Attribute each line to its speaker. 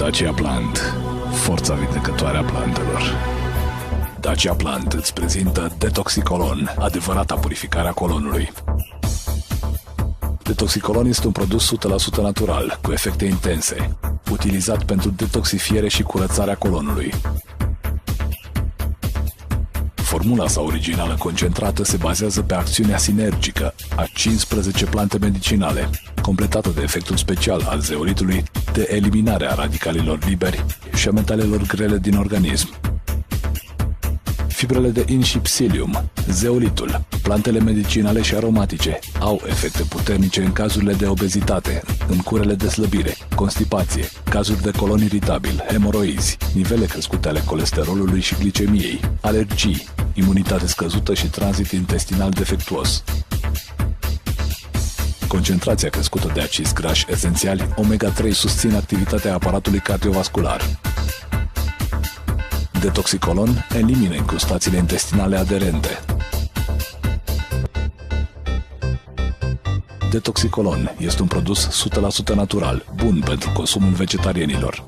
Speaker 1: Dacia Plant, forța vindecătoare a plantelor. Dacia Plant îți prezintă Detoxicolon, adevărata purificare a colonului. Detoxicolon este un produs 100% natural, cu efecte intense, utilizat pentru detoxifiere și curățarea colonului. Formula sa originală concentrată se bazează pe acțiunea sinergică a 15 plante medicinale, completată de efectul special al zeolitului de eliminare a radicalilor liberi și a metalelor grele din organism. Fibrele de in și psyllium, zeolitul, plantele medicinale și aromatice au efecte puternice în cazurile de obezitate, în curele de slăbire, constipație, cazuri de colon iritabil, hemoroizi, nivele crescute ale colesterolului și glicemiei, alergii, imunitate scăzută și tranzit intestinal defectuos. Concentrația crescută de acizi grași esențiali omega-3 susține activitatea aparatului cardiovascular. Detoxicolon elimină incrustațiile intestinale aderente. Detoxicolon este un produs 100% natural, bun pentru consumul vegetarianilor.